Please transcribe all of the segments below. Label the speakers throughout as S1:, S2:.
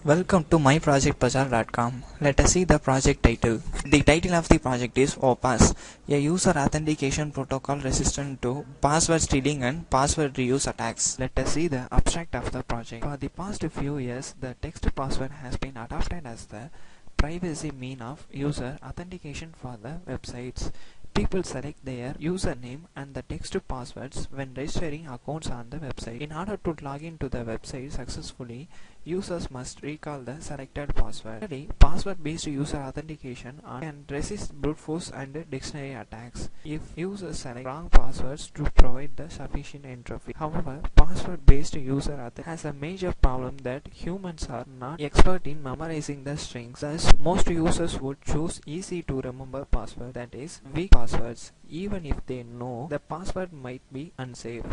S1: Welcome to myprojectbazaar.com. Let us see the project title. The title of the project is OPAS, a user authentication protocol resistant to password stealing and password reuse attacks. Let us see the abstract of the project. For the past few years, the text password has been adopted as the privacy mean of user authentication for the websites. People select their username and the text passwords when registering accounts on the website. In order to log into the website successfully, users must recall the selected password. Finally, password-based user authentication can resist brute force and dictionary attacks if users select wrong passwords to provide the sufficient entropy. However, password-based user authentication has a major problem that humans are not expert in memorizing the strings. Thus, most users would choose easy to remember password, that is, weak passwords, even if they know the password might be unsafe.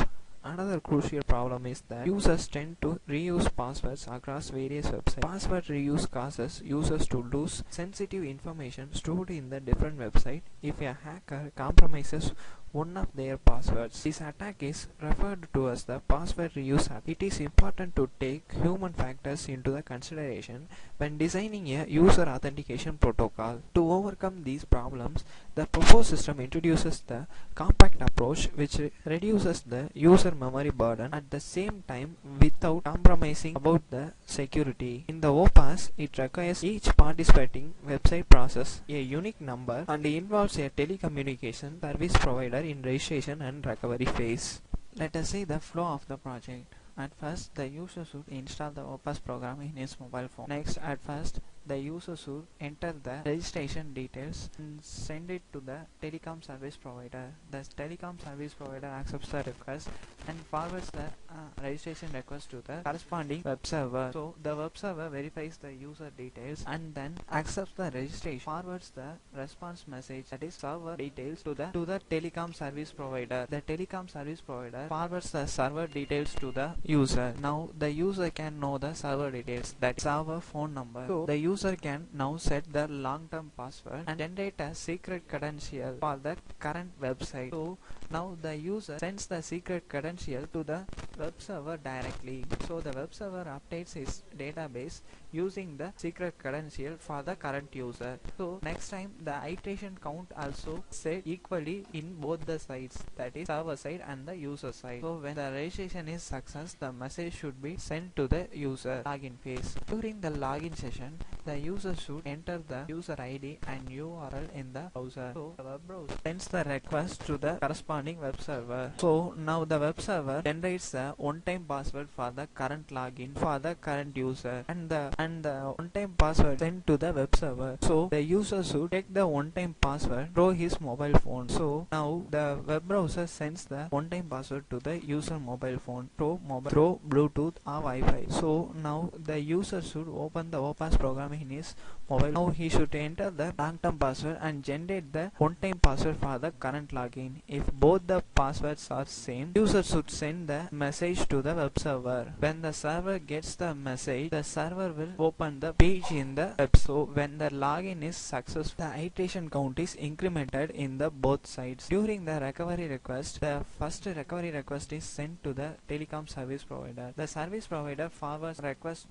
S1: Another crucial problem is that users tend to reuse passwords across various websites. Password reuse causes users to lose sensitive information stored in the different website if a hacker compromises one of their passwords. This attack is referred to as the password reuse attack. It is important to take human factors into the consideration when designing a user authentication protocol. To overcome these problems, the proposed system introduces the compact approach, which reduces the user memory burden at the same time without compromising about the security. In the OPAS, it requires each participating website process a unique number and involves a telecommunication service provider in registration and recovery phase. Let us see the flow of the project. At first, the user should install the OPAS program in his mobile phone. Next, at first, the user should enter the registration details and send it to the telecom service provider. The telecom service provider accepts the request and forwards the registration request to the corresponding web server. So the web server verifies the user details and then accepts the registration, forwards the response message, that is server details, to the telecom service provider. The telecom service provider forwards the server details to the user. Now the user can know the server details, that server phone number. So the user can now set the long-term password and generate a secret credential for the current website. So now the user sends the secret credential to the web server directly. So the web server updates his database using the secret credential for the current user. So next time the iteration count also set equally in both the sides, that is server side and the user side. So when the registration is success, the message should be sent to the user login phase. During the login session, the user should enter the user ID and URL in the browser. So the web browser sends the request to the corresponding web server. So now the web server generates the one-time password for the current login for the current user, and the one-time password sent to the web server. So the user should take the one-time password through his mobile phone. So now the web browser sends the one-time password to the user mobile phone through Bluetooth or Wi-Fi. So now the user should open the OPAS program in his mobile. Now he should enter the long-term password and generate the one-time password for the current login. If both the passwords are same, user should send the message to the web server. When the server gets the message, the server will open the page in the web. So when the login is successful, the iteration count is incremented in the both sides. During the recovery request, the first recovery request is sent to the telecom service provider. The service provider forwards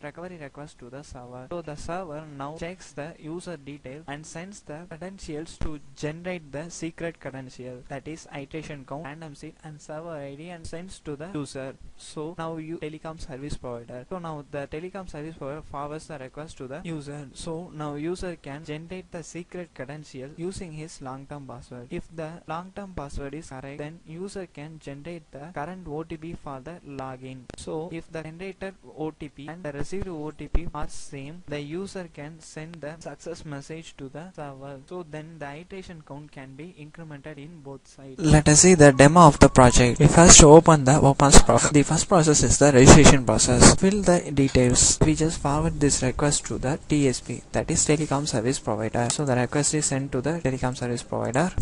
S1: recovery request to the server. So the server now checks the user detail and sends the credentials to generate the secret credential, that is iteration count, random seed and server ID, and sends to the user. So now telecom service provider. So now the telecom service provider forwards the request to the user. So now user can generate the secret credential using his long-term password. If the long-term password is correct, then user can generate the current OTP for the login. So if the generated OTP and the received OTP are same, the user can send the success message to the server. So then the iteration count can be incremented in both sides. Let us see the demo of the project. We first open the OPAS process. The first process is the registration process. Fill the details. We just forward this request to the TSP, that is telecom service provider. So the request is sent to the telecom service provider.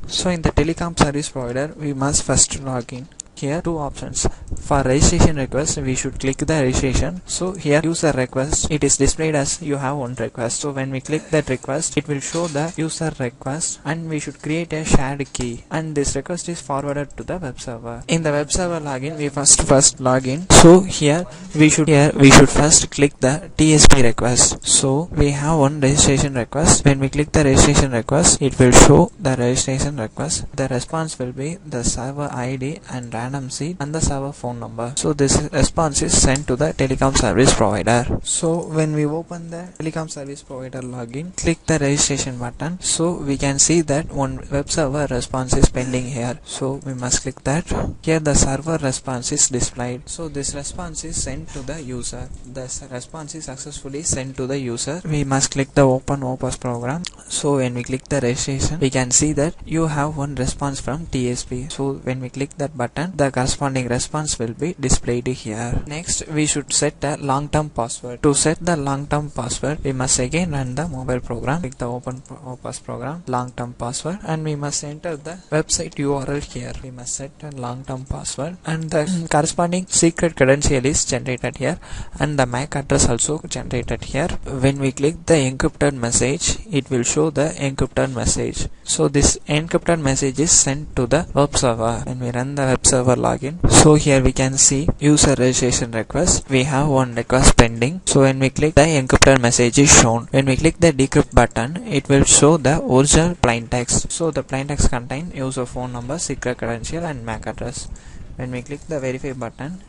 S1: So in the telecom service provider, we must first log in. here two options. For registration request, we should click the registration. So here user request, it is displayed as you have one request. So when we click that request, it will show the user request, and we should create a shared key, and this request is forwarded to the web server. In the web server login, we first log in. So here we should first click the TSP request. So we have one registration request. When we click the registration request, it will show the registration request. The response will be the server ID and random seed and the server phone number. So this response is sent to the telecom service provider. So when we open the telecom service provider login, click the registration button. So we can see that one web server response is pending here. So we must click that. Here the server response is displayed. So this response is sent to the user. This response is successfully sent to the user. We must click the open OPAS program. So when we click the registration, we can see that you have one response from TSP. So when we click that button, the corresponding response will be displayed here. Next, we should set a long-term password. To set the long-term password, we must again run the mobile program. Click the open OPAS program, long-term password, and we must enter the website URL here. We must set a long-term password, and the corresponding secret credential is generated here, and the MAC address also generated here. When we click the encrypted message, it will show the encrypted message. So this encrypted message is sent to the web server. When we run the web server login, so here we can see user registration request. We have one request pending. So when we click, the encrypted message is shown. When we click the decrypt button, it will show the original plain text. So the plain text contain user phone number, secret credential, and MAC address. When we click the verify button,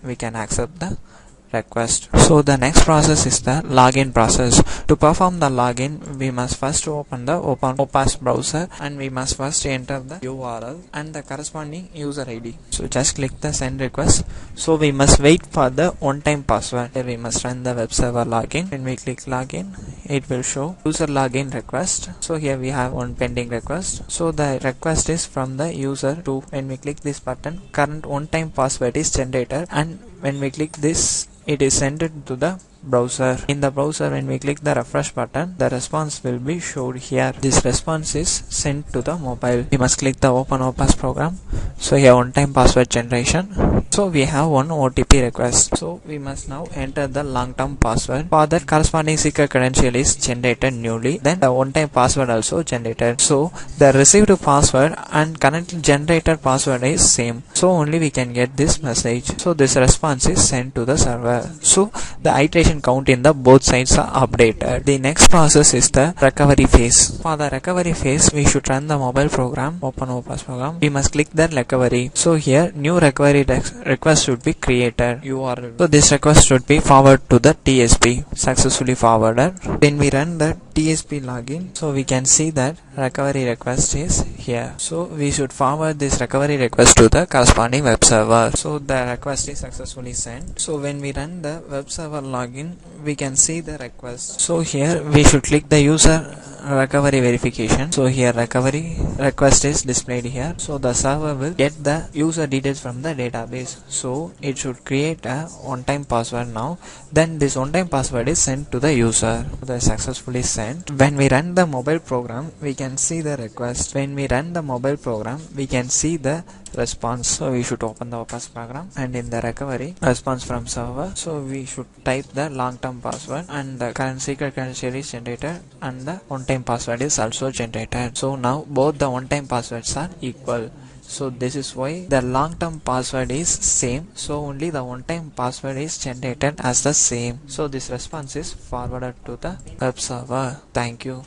S1: we can accept the request. So the next process is the login process. To perform the login, we must first open the OPAS browser, and we must first enter the URL and the corresponding user ID. So just click the send request. So we must wait for the one-time password. Here we must run the web server login. When we click login, it will show user login request. So here we have one pending request. So the request is from the user to, when we click this button, current one-time password is generated, and when we click this, it is sent to the browser. In the browser, when we click the refresh button, the response will be showed here. This response is sent to the mobile. We must click the open OPAS program. So here one-time password generation. So we have one OTP request. So we must now enter the long-term password. For that, corresponding secret credential is generated newly. Then the one-time password also generated. So the received password and currently generated password is same. So only we can get this message. So this response is sent to the server. So the iteration count in the both sides are updated. The next process is the recovery phase. For the recovery phase, we should run the mobile program, open OPAS program. We must click the recovery. So here new recovery request should be created. URL. So this request should be forwarded to the TSP. Successfully forwarded. When we run the TSP login, so we can see that recovery request is here. So we should forward this recovery request to the corresponding web server. So the request is successfully sent. So when we run the web server login, we can see the request. So here we should click the user recovery verification. So here recovery request is displayed here. So the server will get the user details from the database. So it should create a one-time password now. Then this one-time password is sent to the user. That is successfully sent. When we run the mobile program, we can see the request. When we run the mobile program, we can see the response. So we should open the OPAS program, and in the recovery response from server, so we should type the long-term password, and the current secret credential is generated, and the one-time password is also generated. So now both the one-time passwords are equal. So this is why the long-term password is same. So only the one-time password is generated as the same. So this response is forwarded to the web server. Thank you.